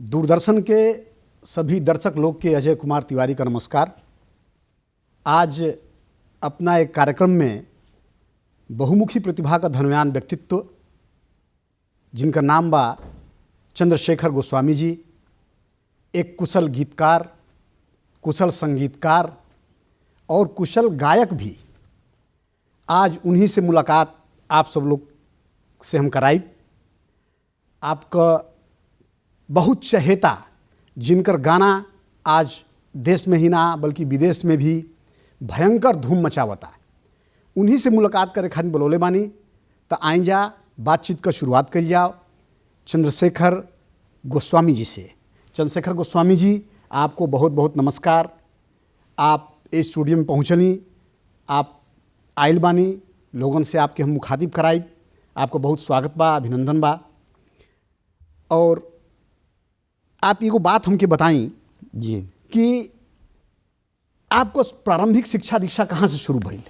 दूरदर्शन के सभी दर्शक लोग के अजय कुमार तिवारी का नमस्कार। आज अपना एक कार्यक्रम में बहुमुखी प्रतिभा का धनवान व्यक्तित्व जिनका नाम बा चंद्रशेखर गोस्वामी जी, एक कुशल गीतकार, कुशल संगीतकार और कुशल गायक भी। आज उन्हीं से मुलाकात आप सब लोग से हम कराई। आपका बहुत चहेता जिनकर गाना आज देश में ही ना बल्कि विदेश में भी भयंकर धूम मचावता है, उन्हीं से मुलाकात करे खातिर बोलौले बानी। तो आई जा बातचीत का शुरुआत करी जाओ चंद्रशेखर गोस्वामी जी से। चंद्रशेखर गोस्वामी जी, आपको बहुत बहुत नमस्कार। आप इस स्टूडियो में पहुँचनी, आप आइल बानी, लोगन से आपके हम मुखातिब कराई। आपको बहुत स्वागत बा, अभिनंदन बा। और आप एगो बात हमके बताई जी कि आपको प्रारंभिक शिक्षा दीक्षा कहाँ से शुरू भइल?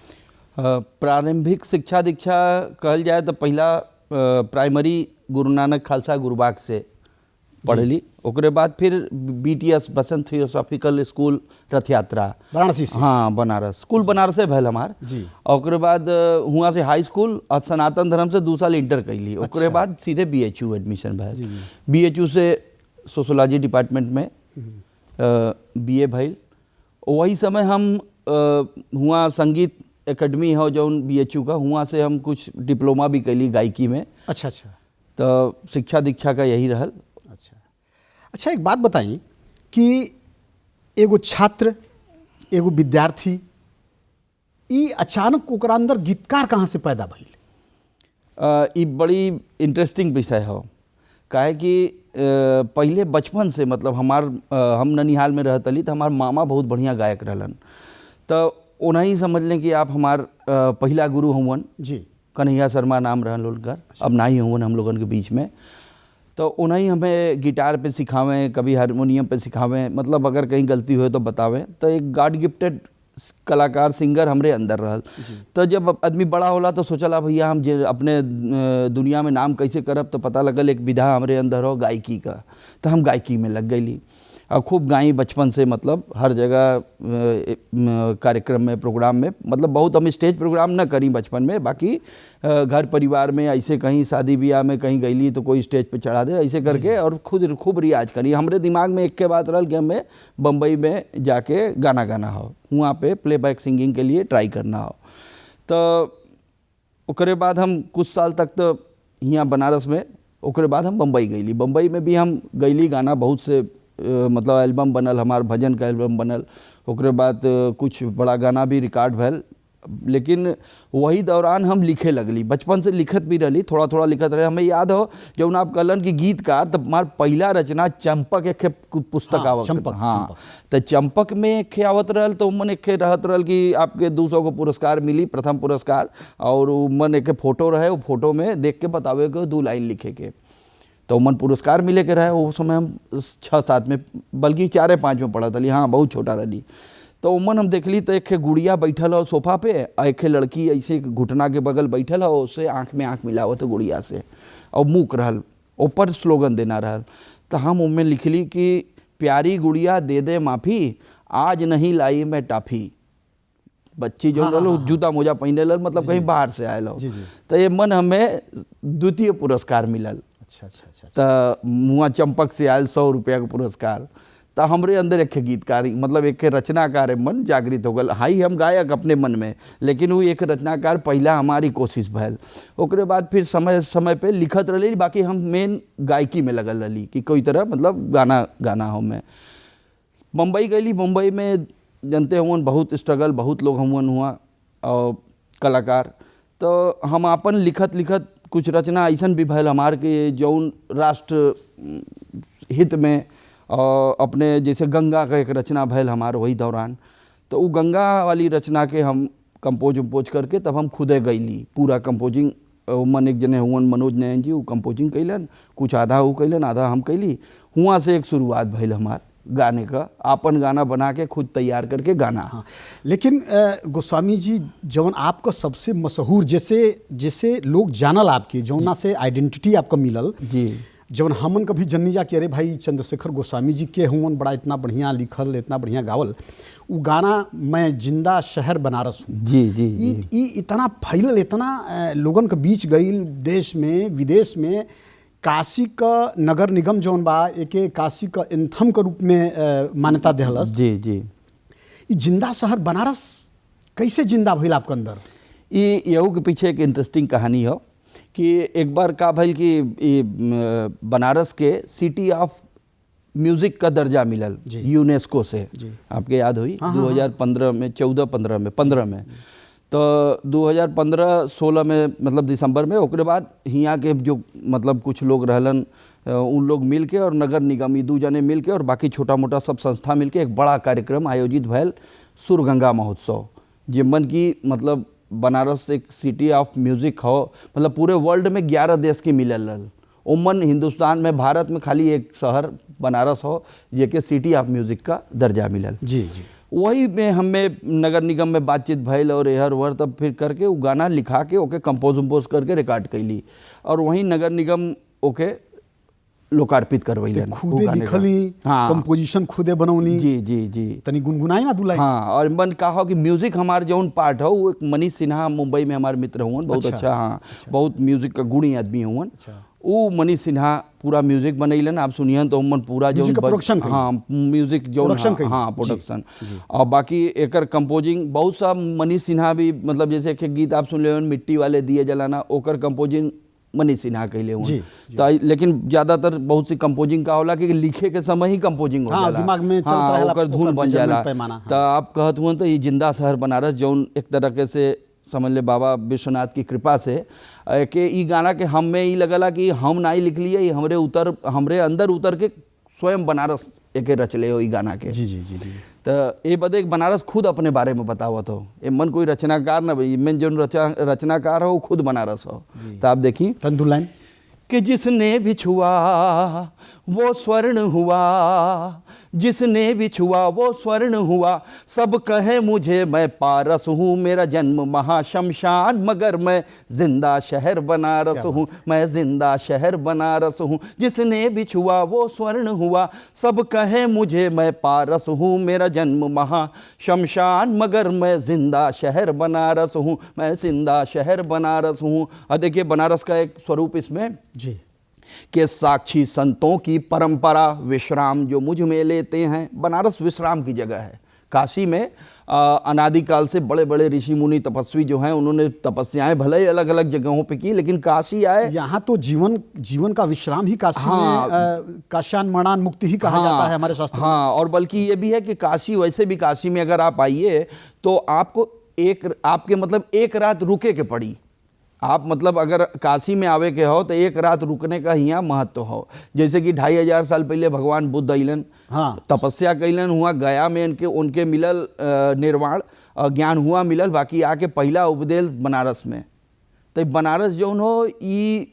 प्रारंभिक शिक्षा दीक्षा कहल जाए तो पहला प्राइमरी गुरु नानक खालसा गुरुबाग से पढ़ली। ओकरे बाद फिर BTS बसंत थियोसॉफिकल स्कूल रथ यात्रा वाराणसी से। हाँ, बनारस स्कूल बनारस से भैल हमार जी। ओकरे बाद हुआ से हाई स्कूल और सनातन धर्म से 2 साल इंटर कैली। ओकरे बाद सीधे BHU एडमिशन भैल। BHU से सोशोलॉजी डिपार्टमेंट में BA भैल। वही समय हम हुआ संगीत एकेडमी हो जौन BHU का, हुआ से हम कुछ डिप्लोमा भी कैली गायकी में। अच्छा अच्छा। तो शिक्षा दीक्षा का यही रहल। अच्छा, एक बात बताई कि एगो छात्र, एगो विद्यार्थी, ई अचानक ओकरा अंदर गीतकार कहाँ से पैदा भइल? ये बड़ी इंटरेस्टिंग विषय हो। काहे कि पहले बचपन से मतलब हम ननिहाल में रहतली तो हमार मामा बहुत बढ़िया गायक रहलन। तो उन्हीं समझ लें कि आप हमार पहला गुरु हुवन जी। कन्हैया शर्मा नाम रहन उनकर, अब ना ही हुवन हम लोगन के बीच में। तो उन्हीं हमें गिटार पे सिखावें, कभी हारमोनियम पे सिखावें, मतलब अगर कहीं गलती हुए तो बतावें। तो एक गॉड गिफ्टेड कलाकार सिंगर हमरे अंदर रहल। तो जब आदमी बड़ा होला तो सोचला भैया हम अपने दुनिया में नाम कैसे करब, तो पता लगल एक विधा हमरे अंदर हो गायकी का। तो हम गायकी में लग गईली और खूब गाई बचपन से, मतलब हर जगह कार्यक्रम में, प्रोग्राम में, मतलब बहुत हम स्टेज प्रोग्राम न करी बचपन में, बाकी घर परिवार में ऐसे कहीं शादी ब्याह में कहीं गईली तो कोई स्टेज पे चढ़ा दे ऐसे करके, और खुद खूब रियाज करी। हमरे दिमाग में एक के बात रहल कि हमें बम्बई में जाके गाना गाना हो, वहाँ पे प्लेबैक सिंगिंग के लिए ट्राई करना हो। तो ओकरे बाद हम कुछ साल तक तो यहाँ बनारस में, ओकरे बाद हम बम्बई गईली। बम्बई में भी हम गईली, गाना बहुत से मतलब एल्बम बनल, हमार भजन का एल्बम बनल। ओकरे बाद कुछ बड़ा गाना भी रिकॉर्ड भैल। लेकिन वही दौरान हम लिखे लगली, बचपन से लिखत भी रही, थोड़ा थोड़ा लिखत रहे। हमें याद हो जब आप कहलन कि गीतकार, तो हमार पहला रचना चंपक एक पुस्तक आवत। हाँ, तो चंपक में एक आवत रहल। तो मन एक रहत रहल कि आपके 200 को पुरस्कार मिली, प्रथम पुरस्कार, और मन एक फोटो रहे, वो फोटो में देख के बतावे के 2 लाइन लिखे के। तो मन पुरस्कार मिले के रहे। वो समय हम 6-7 में, बल्कि 4-5 में पढ़ा थी। हाँ, बहुत छोटा रही। तो उमन हम देखली तो एक गुड़िया बैठल हो सोफा पे, और एक लड़की ऐसे घुटना के बगल बैठल हो, उससे आँख में आँख मिलावत गुड़िया से, और मूक रहल, ऊपर स्लोगन देना रहल। तो हम उनमें लिखली कि प्यारी गुड़िया दे दे माफ़ी, आज नहीं लाई मैं टाफी। बच्ची जो रहो जूता मोजा पहने लल, मतलब कहीं बाहर से आयल हो। तो ये मन हमें 2य पुरस्कार मिलल। अच्छा अच्छा अच्छा। तो मुआ चंपक से आयल 100 रुपया का पुरस्कार। तो हमरे अंदर एक गीतकार, मतलब एक रचनाकार मन जागृत हो गल। हाई हम गायक अपने मन में, लेकिन वो एक रचनाकार पहला हमारी कोशिश भैल। ओकरे बाद फिर समय समय पे लिखत रही, बाकी हम मेन गायकी में लगल रही कि कोई तरह मतलब गाना हो। मैं मुंबई गईली। मुंबई में जनते हुआ बहुत स्ट्रगल, बहुत लोग हुआ और कलाकार। तो हम अपन लिखत कुछ रचना ऐसा भी भैल हमार के जौन राष्ट्र हित में, और अपने जैसे गंगा का एक रचना भैल हमार वही दौरान। तो वो गंगा वाली रचना के हम कंपोज करके तब हम खुदे गईली पूरा कंपोजिंग। मन एक जने हुआ मनोज नयन जी, वो कंपोजिंग कैलन, कुछ आधा वो कैलन, आधा हम कैली। हुआ से एक शुरुआत भैल हमार गाने का, आपन गाना बना के खुद तैयार करके गाना। हाँ, लेकिन गोस्वामी जी, जौन आपका सबसे मशहूर, जैसे जैसे लोग जानल आपकी, जौना से आइडेंटिटी आपका मिलल जी, जवन हमन कभी जननी जा कि अरे भाई चंद्रशेखर गोस्वामी जी के हुवन, बड़ा इतना बढ़िया लिखल, इतना बढ़िया गावल, वो गाना मैं जिंदा शहर बनारस हूँ। जी जी जी। ई इतना फैलल, इतना लोगन के बीच गईल, देश में विदेश में। काशी का नगर निगम जौन बा एके काशी का एंथम के रूप में मान्यता देहलस। जी जी। ई जिंदा शहर बनारस कैसे जिंदा भइल आपके अंदर? ये यहू के पीछे एक इंटरेस्टिंग कहानी हो कि एक बार का भइल कि बनारस के सिटी ऑफ म्यूजिक का दर्जा मिलल यूनेस्को से। आपके याद हुई 2015 में, 15 में तो 2015-16 में मतलब दिसंबर में, ओकरे बाद हियाँ के जो मतलब कुछ लोग रहलन उन लोग मिल के और नगर निगम, 2 जने मिल के और बाकी छोटा मोटा सब संस्था मिल के एक बड़ा कार्यक्रम आयोजित भैल, सुरगंगा महोत्सव, जिमन की मतलब बनारस एक सिटी ऑफ म्यूजिक हो, मतलब पूरे वर्ल्ड में 11 देश के मिलल रहल। उमन हिंदुस्तान में, भारत में खाली एक शहर बनारस हो जेके सिटी ऑफ म्यूजिक का दर्जा मिलल। जी जी। वही में हमें नगर निगम में बातचीत भइल और एहर ओहर, तब फिर करके वो गाना लिखा के ओके कंपोज उम्पोज करके रिकॉर्ड कैली और वहीं नगर निगम ओके लोकार्पित करवैलन। खुदे लिखली, हाँ, कंपोजिशन खुदे बनौनी। जी जी जी। तनी गुनगुनाई ना दुलाई। हाँ, और मन कहा कि म्यूजिक हमार जौन पार्ट हो, वो एक मनीष सिन्हा मुंबई में हमारे मित्र हुवन, बहुत अच्छा, हाँ, बहुत म्यूजिक का गुणी आदमी हुवन। वो मनीष सिन्हा पूरा म्यूजिक बनैलन, आप सुनियन तो मन पूरा जो प्रोडक्शन, हाँ म्यूजिक जो हाँ प्रोडक्शन, और बाकी एकर कंपोजिंग बहुत सा मनीष सिन्हा भी, मतलब जैसे एक गीत आप सुन ले मिट्टी वाले दिए जलाना, ओकर कंपोजिंग मनीष सिन्हा कैले हुए। तो लेकिन ज्यादातर बहुत सी कंपोजिंग का होला कि लिखे के समय ही कंपोजिंग हो जाला, दिमाग में चलत रहेला, ओकर धुन बन जाला। तो आप कहत हुए तो ये जिंदा शहर बनारस जौन एक तरह से समझ ले बाबा विश्वनाथ की कृपा से के ई गाना के हम में ई लगला कि हम ना ही लिख लिए, हमरे अंदर उतर के स्वयं बनारस एके रचले हो ई गाना के। जी जी जी जी। तो ये बदे बनारस खुद अपने बारे में बतावत हो, ये मन कोई रचनाकार ना भाई, मन जो रचनाकार हो खुद बनारस हो। तो आप देखिए तंदुलाइन कि जिसने भी छुआ वो स्वर्ण हुआ, जिसने भी छुआ वो स्वर्ण हुआ, सब कहे मुझे मैं पारस हूँ, मेरा जन्म महाशमशान मगर मैं जिंदा शहर बनारस हूँ, मैं जिंदा शहर बनारस हूँ। जिसने भी छुआ वो स्वर्ण हुआ, सब कहे मुझे मैं पारस हूँ, मेरा जन्म महाशमशान मगर मैं जिंदा शहर बनारस हूँ, मैं जिंदा शहर बनारस हूँ। और देखिए बनारस का एक स्वरूप इसमें जी के साक्षी संतों की परंपरा विश्राम जो मुझ में लेते हैं। बनारस विश्राम की जगह है। काशी में अनादिकाल से बड़े बड़े ऋषि मुनि तपस्वी जो हैं उन्होंने तपस्याएं भले ही अलग अलग जगहों पे की, लेकिन काशी आए, यहाँ तो जीवन का विश्राम ही काशी में काश्यान मणान मुक्ति ही कहा जाता है हमारे शास्त्रों में। हाँ, और बल्कि ये भी है कि काशी, वैसे भी काशी में अगर आप आइए तो आपको आपके मतलब एक रात रुके के पड़ी। आप मतलब अगर काशी में आवे के हो तो एक रात रुकने का यहाँ महत्व हो। जैसे कि 2500 साल पहले भगवान बुद्ध अइलन, हाँ, तपस्या कैलन, हुआ गया में उनके मिलल निर्वाण ज्ञान हुआ मिलल, बाकी आके पहला उपदेश बनारस में। तो बनारस जौन हो ई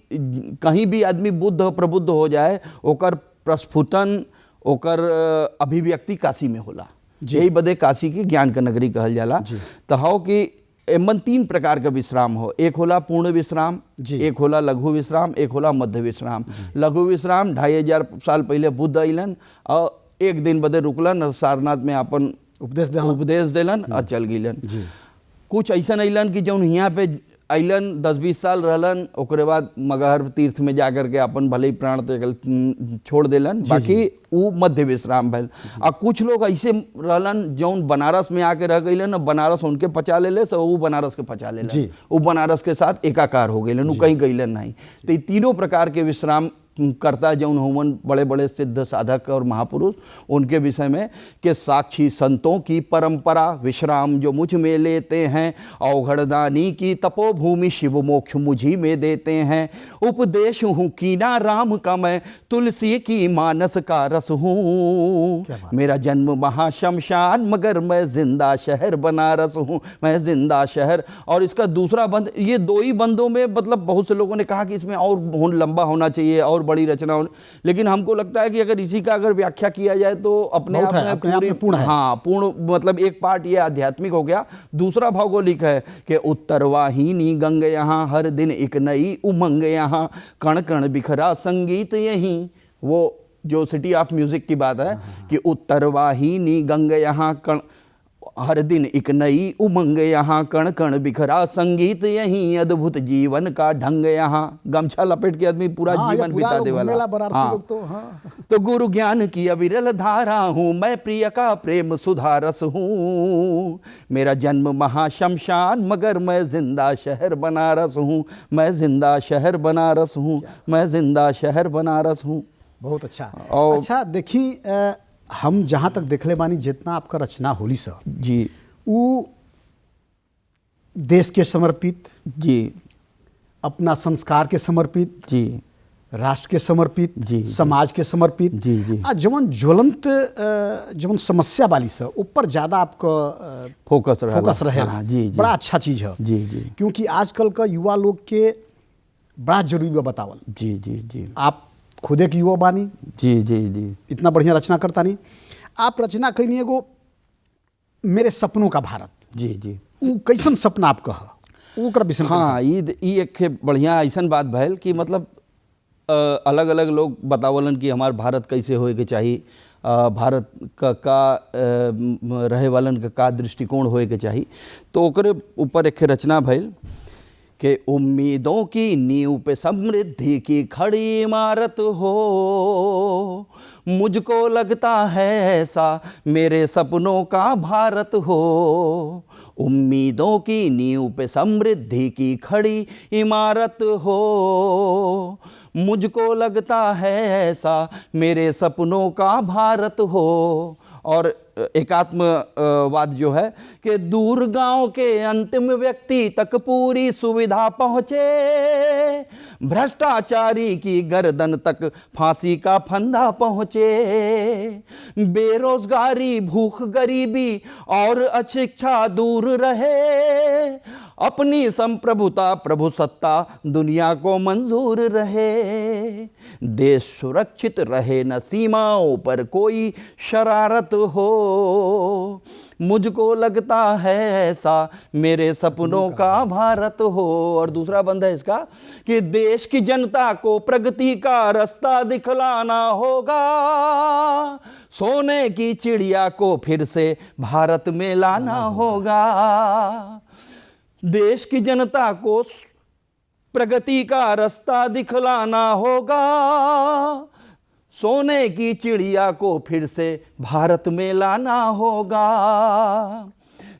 कहीं भी आदमी बुद्ध प्रबुद्ध हो जाए ओकर प्रस्फुटन, ओकर अभिव्यक्ति काशी में होला। यही बदे काशी की ज्ञान का नगरी कहल जाला। तो हो कि एमन 3 प्रकार का विश्राम हो, एक होला पूर्ण विश्राम, एक होला लघु विश्राम, एक होला मध्य विश्राम। लघु विश्राम 2500 साल पहले बुद्ध अइलन और एक दिन बदे रुकलन और सारनाथ में अपन उपदेश देलन और चल गइलन। कुछ ऐसा अइलन कि जौन यहाँ पे अइलन 10-20 साल रहलन, ओकरे बाद मगहर तीर्थ में जाकर के अपन भले ही प्राण त्याग छोड़ देलन, बाकी वो मध्य विश्राम भैल। और कुछ लोग ऐसे रहलन जौन बनारस में आके रह गइलन, बनारस उनके पचा ले सब वो बनारस के पचा लेलन, वो बनारस के साथ एकाकार हो गइलन, वो कहीं गइलन नहीं। तो ये तीनों प्रकार के विश्राम करता जौन हुवन बड़े बड़े सिद्ध साधक और महापुरुष, उनके विषय में कि साक्षी संतों की परंपरा विश्राम जो मुझ में लेते हैं, अवघड़दानी की तपोभूमि शिव मोक्ष मुझी में देते हैं। उपदेश हूँ कीना राम का मैं, तुलसी की मानस का रस हूँ, मेरा जन्म महाशमशान मगर मैं जिंदा शहर बनारस हूँ, मैं जिंदा शहर। और इसका दूसरा बंद, ये 2 ही बंदों में मतलब बहुत से लोगों ने कहा कि इसमें और लंबा होना चाहिए और और बड़ी रचना होने, लेकिन हमको लगता है कि अगर इसी का अगर व्याख्या किया जाए तो अपने बहुत आप है, में अपने आप में पूर्ण है। हाँ पूर्ण, मतलब एक पार्ट ये आध्यात्मिक हो गया, दूसरा भौगोलिक है कि उत्तरवाहिनी गंग यहाँ, हर दिन एक नई उमंग यहाँ, कण कण बिखरा संगीत यहीं। वो जो सिटी ऑफ म्यूजिक की बात है कि उत्तरवाहिनी गंग यहाँ, कण हर दिन एक नई उमंग यहाँ, कण कण बिखरा संगीत यहीं, अद्भुत जीवन का ढंग यहाँ। गमछा लपेट के आदमी पूरा हाँ, ये जीवन पूरा बिता लोग दे वाला। घूमेला बनारसी हाँ। लोग तो हाँ। तो गुरु ज्ञान की अविरल धारा हूँ मैं, प्रिय का प्रेम सुधारस हूँ, मेरा जन्म महाशमशान मगर मैं जिंदा शहर बनारस हूँ, मैं जिंदा शहर बनारस हूँ, मैं जिंदा शहर बनारस हूँ। बहुत अच्छा। और- अच्छा देखी, हम जहाँ तक देखले बानी जितना आपका रचना होली सर, जी वो देश के समर्पित, जी अपना संस्कार के समर्पित, जी राष्ट्र के समर्पित, जी, समाज के समर्पित, जी, जी। आ जवन ज्वलंत जवन समस्या वाली सर ऊपर ज्यादा आपका फोकस रहेला। फोकस रहेला। हाँ, जी जी बड़ा अच्छा चीज है। जी जी क्योंकि आजकल का युवा लोग के बड़ा जरूरी बा बतावल। जी जी जी आप खुद एक युवा बानी, जी जी जी इतना बढ़िया रचना करता नहीं, आप रचना कहीं एगो मेरे सपनों का भारत, जी जी वो कैसन सपना आपका है, वो ओकरा विषय में हाँ, ई एक बढ़िया ऐसन बात भैल कि मतलब अलग अलग लोग बतावलन कि हमार भारत कैसे होए के चाहिए, भारत का रहे वालन का दृष्टिकोण होए के चाहिए। तो ओकरे ऊपर एक रचना भैल कि उम्मीदों की नींव पे समृद्धि की खड़ी इमारत हो, मुझको लगता है ऐसा मेरे सपनों का भारत हो, उम्मीदों की नींव पे समृद्धि की खड़ी इमारत हो, मुझको लगता है ऐसा मेरे सपनों का भारत हो। और एकात्मवाद जो है कि दूर गांव के अंतिम व्यक्ति तक पूरी सुविधा पहुंचे, भ्रष्टाचारी की गर्दन तक फांसी का फंदा पहुंचे, बेरोजगारी भूख गरीबी और अशिक्षा दूर रहे, अपनी संप्रभुता प्रभु सत्ता दुनिया को मंजूर रहे, देश सुरक्षित रहे न सीमाओं पर कोई शरारत हो, मुझको लगता है ऐसा मेरे सपनों का भारत हो। और दूसरा बंद है इसका कि देश की जनता को प्रगति का रास्ता दिखलाना होगा, सोने की चिड़िया को फिर से भारत में लाना होगा, देश की जनता को प्रगति का रास्ता दिखलाना होगा, सोने की चिड़िया को फिर से भारत में लाना होगा,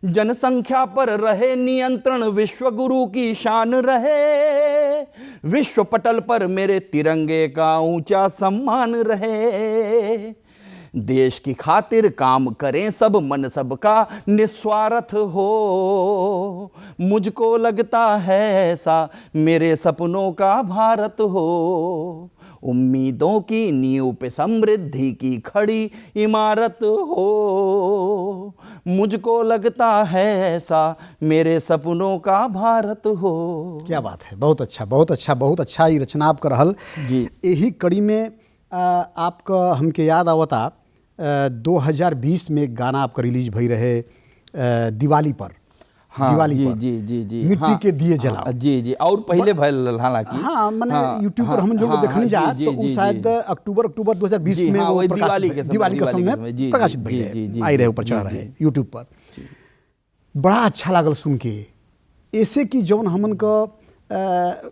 जनसंख्या पर रहे नियंत्रण विश्व गुरु की शान रहे, विश्व पटल पर मेरे तिरंगे का ऊंचा सम्मान रहे, देश की खातिर काम करें सब मन सबका निस्वार्थ हो, मुझको लगता है ऐसा मेरे सपनों का भारत हो, उम्मीदों की नींव पे समृद्धि की खड़ी इमारत हो, मुझको लगता है ऐसा मेरे सपनों का भारत हो। क्या बात है, बहुत अच्छा बहुत अच्छा बहुत अच्छा ये रचना आपका रहल जी। यही कड़ी में आपका हमके याद आवता 2020 में एक गाना आपका रिलीज भई रहे दिवाली पर। हाँ, दिवाली जी, पर जी जी जी मिट्टी हाँ, के दिए जलाओ। हाँ, जी जी और पहले भैल हालांकि हाँ मैंने हाँ, यूट्यूब पर हाँ, हम जो हाँ, देखने हाँ, जा जी, तो जी, वो जी, शायद जी। अक्टूबर 2020 जी, में हाँ, वो वही प्रकाशित दिवाली के भई- समय, दिवाली के दिवाली के समय समय, जी, प्रकाशित जी, भई जी, रहे, जी, आई रहे जी, ऊपर चढ़ा जी, रहे यूट्यूब पर। बड़ा अच्छा लागल सुन के, ऐसे कि जौन हमन का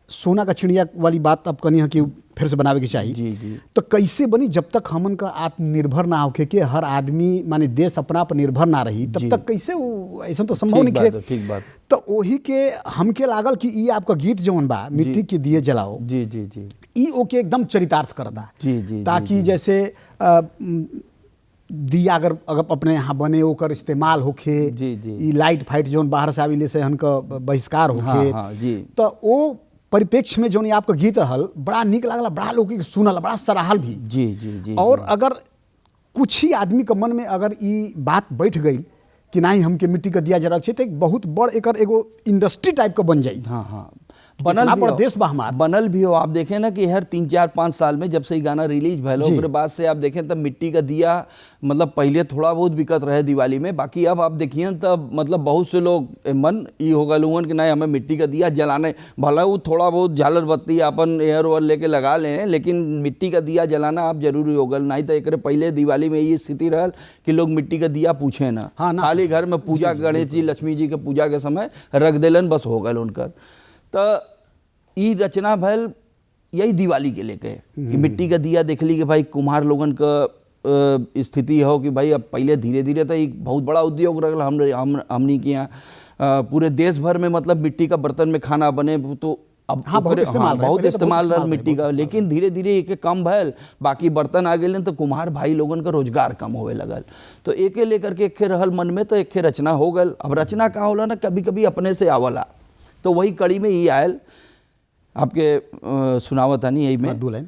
सोना का चिड़िया वाली बात आप कहनी है कि फिर से बनावे के चाहिए। जी, जी। तो कैसे बनी जब तक हमन का आत्मनिर्भर ना होके के हर आदमी माने देश अपना पर निर्भर ना रही तब जी। तक कैसे वो ऐसा तो संभव ठीक नहीं बात खे। है, ठीक बात। तो वही के हमके लागल कि ये आपका गीत जौन बा मिट्टी के दिए जलाओ, जी जी जी ई ओके एकदम चरितार्थ करता जी, जी, ताकि जैसे दिया अगर अपने यहाँ बने ओकर इस्तेमाल होखे, जी, जी। ई लाइट फाइट जौन बाहर से आविले से हनका बहिष्कार होखे, हाँ, जी। तो वो परिप्रेक्ष्य में जौन आपका गीत रहल बड़ा निक लागल, बड़ा लोग के सुनल, बड़ा सराहल भी। जी जी जी और अगर कुछ ही आदमी के मन में अगर ये बात बैठ गई कि नहीं हमके मिट्टी का दिया जरा तो एक बहुत बड़ एकर एगो इंडस्ट्री टाइप का बन जाई। हाँ हाँ इतना बड़ा देश बा हमार। बनल भी हो। आप देखें ना कि हर 3-4-5 साल में जब से ये गाना रिलीज भैल जी। ओकरे बाद से आप देखें तब मिट्टी का दिया मतलब पहले थोड़ा बहुत बिकत रहे दिवाली में, बाकी अब आप देखिए तब मतलब बहुत से लोग मन ई हो गल हुअन कि नहीं हमें मिट्टी का दिया जलाने, भला वो थोड़ा बहुत झालर बत्ती अपन एयर ओवर लेके लगा लें, लेकिन मिट्टी का दिया जलाना आप जरूरी हो गल। नहीं तो एक पहले दिवाली में ये स्थिति रहल कि लोग मिट्टी का दिया पूछे ना, हाँ ना, खाली घर में पूजा गणेश जी लक्ष्मी जी के पूजा के समय रख देलन बस हो गल उनकर। तो ई रचना भैल यही दिवाली के लेके कि मिट्टी का दिया देख ली कि भाई कुम्हार लोगन का स्थिति हो कि भाई अब पहले धीरे धीरे तो एक बहुत बड़ा उद्योग रहा हमनी के यहाँ पूरे देश भर में मतलब मिट्टी का बर्तन में खाना बने तो अब हाँ, बहुत इस्तेमाल रहा मिट्टी का, लेकिन धीरे धीरे एक कम भैल, बाकी बर्तन आ गए तो कुम्हार भाई लोगन का रोजगार कम होवे लगल। तो एके लेकर के एक रहल मन में तो एक रचना हो गल। अब रचना का होला ना कभी कभी अपने से आवला, तो वही कड़ी में ये आयल आपके सुनावत नहीं यही में दो लाइन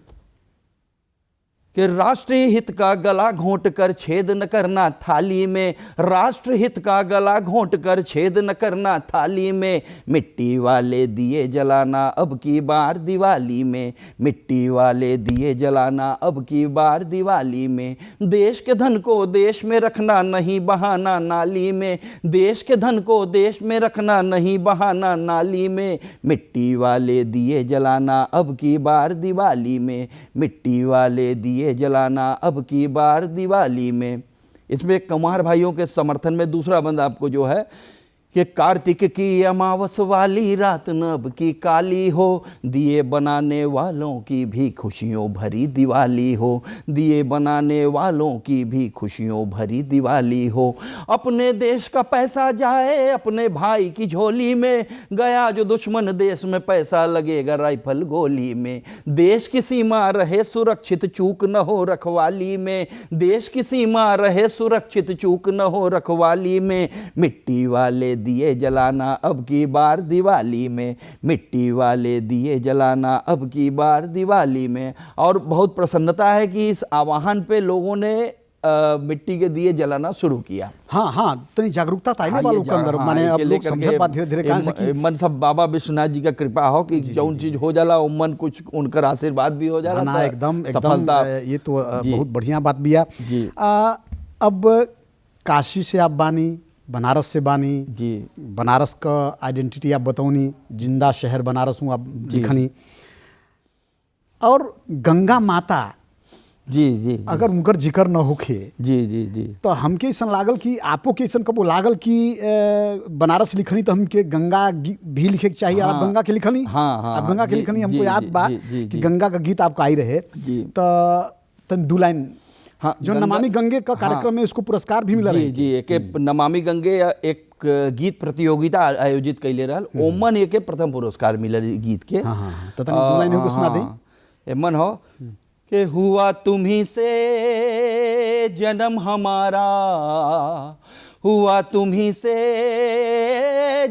कि राष्ट्रीय हित का गला घोंट कर छेद न करना थाली में, राष्ट्र हित का गला घोंट कर छेद न करना थाली में, मिट्टी वाले दिए जलाना अब की बार दिवाली में, मिट्टी वाले दिए जलाना अब की बार दिवाली में, देश के धन को देश में रखना नहीं बहाना नाली में, देश के धन को देश में रखना नहीं बहाना नाली में, मिट्टी वाले दिए जलाना अब की बार दिवाली में, मिट्टी वाले दिए जलाना अब की बार दिवाली में। इसमें कुम्हार भाइयों के समर्थन में दूसरा बंद आपको जो है कि कार्तिक की अमावस वाली रात नब की काली हो, दिए बनाने वालों की भी खुशियों भरी दिवाली हो, दिए बनाने वालों की भी खुशियों भरी दिवाली हो, अपने देश का पैसा जाए अपने भाई की झोली में, गया जो दुश्मन देश में पैसा लगेगा राइफल गोली में, देश की सीमा रहे सुरक्षित चूक न हो रखवाली में, देश की सीमा रहे सुरक्षित चूक न हो रखवाली में, मिट्टी वाले दिए जलाना अब की बार दिवाली में, मिट्टी वाले दिए जलाना अब की बार दिवाली में। और बहुत प्रसन्नता है कि इस आह्वान पे लोगों ने मिट्टी के दिए जलाना शुरू किया। हाँ हाँ, तो जागरूकता ताइले वालों के अंदर माने अब लोग समझत बात धीरे धीरे कहां से की मन सब बाबा विश्वनाथ जी का कृपा हो कि जौन चीज हो जाला मन कुछ उनकर आशीर्वाद भी हो जाला ना, एकदम एकदम ये तो बहुत बढ़िया बात भी है। अब काशी से आप बानी, बनारस से बानी जी, बनारस का आइडेंटिटी आप बताऊनी, जिंदा शहर बनारस हूँ आप लिखनी, और गंगा माता जी जी अगर उनकर जिक्र न होखे जी जी जी तो हमके ऐसा लागल कि आपो के ऐसा कबो लागल कि बनारस लिखनी तो हमके गंगा भी लिखे के चाहिए। हाँ, आप गंगा के लिखनी, हाँ, आप गंगा के लिखनी, हमको याद बा कि गंगा का गीत आपका आई रहे तो दो लाइन। हाँ, जो नमामि गंगे का कार्यक्रम में उसको पुरस्कार भी मिला जी जी, एक नमामि गंगे एक गीत प्रतियोगिता आयोजित कैले रहल, ओमन एक प्रथम पुरस्कार मिलल गीत के। तो दो लाइन हमको सुना दें। एमन हो कि हुआ तुम्ही से जन्म हमारा, हुआ तुम्ही से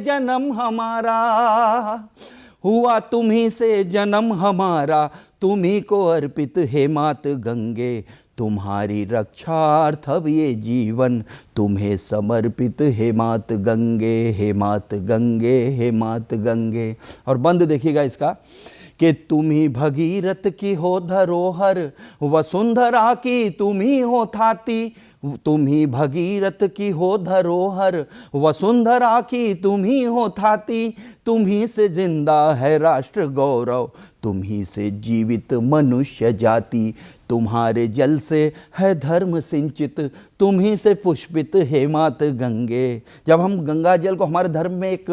जन्म हमारा, हुआ तुम्ही से जन्म हमारा, तुम्ही को अर्पित हे मात गंगे, तुम्हारी रक्षार्थ अब ये जीवन तुम्हें समर्पित हे मात गंगे, हे मात गंगे, हे मात गंगे। और बंद देखिएगा इसका कि तुम ही भगीरथ की हो धरोहर, वसुंधरा की तुम ही हो थाती, तुम ही भगीरथ की हो धरोहर, वसुंधरा की तुम ही हो थाती, तुम ही से जिंदा है राष्ट्र गौरव, तुम ही से जीवित मनुष्य जाति, तुम्हारे जल से है धर्म सिंचित, तुम ही से पुष्पित हे मात गंगे। जब हम गंगा जल को, हमारे धर्म में एक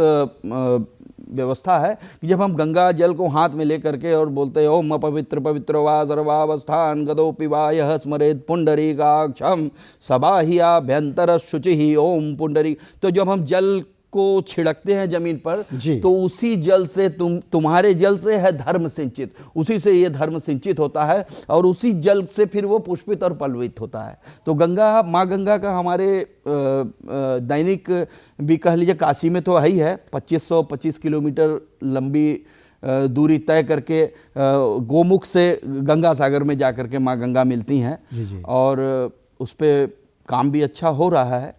व्यवस्था है कि जब हम गंगा जल को हाथ में लेकर के और बोलते हैं ओम पवित्र पवित्र वा सर्वावस्थान गदो पिबाय स्मरेत पुंडरीकाक्षम सबाह्याभ्यंतर शुचि ओम पुंडरी, तो जब हम जल को छिड़कते हैं जमीन पर तो उसी जल से तुम्हारे जल से है धर्म सिंचित, उसी से ये धर्म सिंचित होता है और उसी जल से फिर वो पुष्पित और पल्वित होता है। तो गंगा, माँ गंगा का हमारे दैनिक भी कह लीजिए, काशी में तो ही है 2525 किलोमीटर लंबी दूरी तय करके गोमुख से गंगा सागर में जा कर के माँ गंगा मिलती हैं और उस पर काम भी अच्छा हो रहा है।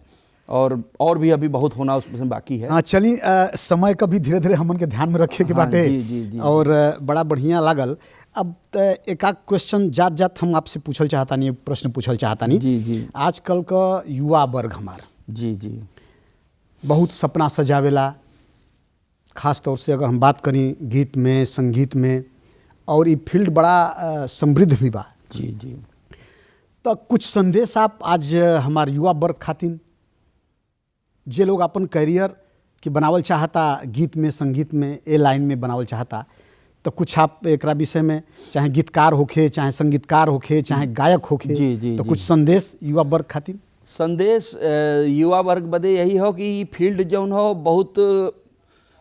और भी अभी बहुत होना उसमें बाकी है। हाँ, चली समय का भी धीरे धीरे हमन के ध्यान में रखे के हाँ, बाटे। जी, जी, जी। और बड़ा बढ़िया लागल। अब एक आध क्वेश्चन जात जात हम आपसे पूछल चाहता नहीं, प्रश्न पूछल चाहता नहीं। जी, जी। आजकल का युवा वर्ग हमार जी जी बहुत सपना सजावेला, खास तौर से अगर हम बात करें गीत में, संगीत में, और ये फील्ड बड़ा समृद्ध भी बा। जी जी तो कुछ संदेश आप आज हमार युवा वर्ग खातिर, जे लोग अपन करियर के बनावल चाहता गीत में, संगीत में, ए लाइन में बनावल चाहता, तो कुछ आप एक विषय में, चाहे गीतकार होखे, चाहे संगीतकार होखे, चाहे गायक होखे, जी, जी, तो जी। कुछ संदेश युवा वर्ग खातिर। संदेश युवा वर्ग बदे यही हो कि फील्ड जौन हो बहुत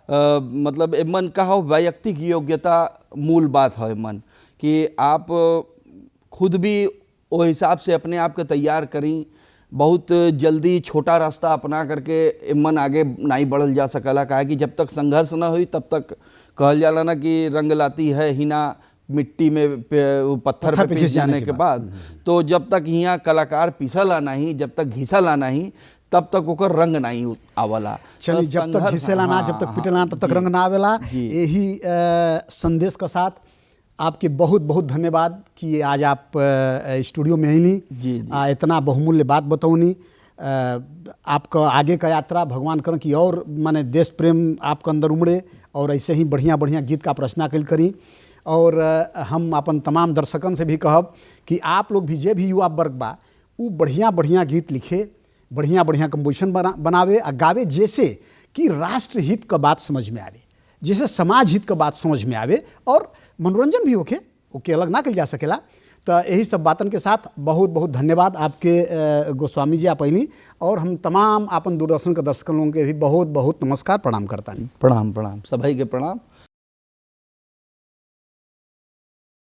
मतलब एमन का हो वैयक्तिक योग्यता मूल बात है एमन, कि आप खुद भी वो हिसाब से अपने आप के तैयार करी। बहुत जल्दी छोटा रास्ता अपना करके एमन आगे नहीं बढ़ल जा सकला, काहे कि जब तक संघर्ष ना हुई तब तक कहल जाला ना कि रंग लाती है हिना मिट्टी में पत्थर पे पिस जाने के बाद। तो जब तक यहाँ कलाकार पिसला नहीं, जब तक घिसला नहीं, तब तक ओकर रंग नहीं आवला। चलिए, जब तक घिसेला ना, जब तक पिटेला ना, तब तक रंग ना आवेला। यही संदेश के साथ आपके बहुत बहुत धन्यवाद कि आज आप स्टूडियो में आईनी, जी, जी। इतना बहुमूल्य बात बताऊनी। आपका आगे का यात्रा भगवान करें कि और माने देश प्रेम आपके अंदर उमड़े, और ऐसे ही बढ़िया बढ़िया गीत का रचना करी। और हम अपन तमाम दर्शकन से भी कहब कि आप लोग भी, जे भी युवा वर्ग बा, वो बढ़िया बढ़िया गीत लिखे, बढ़िया बढ़िया कंपोजिशन बनावे और गावे, जैसे कि राष्ट्र हित का बात समझ में आवे, जैसे समाज हित का बात समझ में आवे, और मनोरंजन भी होके ओके अलग ना कल जा सकेला। तो यही सब बातन के साथ बहुत बहुत धन्यवाद आपके गोस्वामी जी, आप अइनी। और हम तमाम अपन दूरदर्शन के दर्शकों के भी बहुत बहुत नमस्कार, प्रणाम करता नहीं। प्रणाम प्रणाम, सभी के प्रणाम।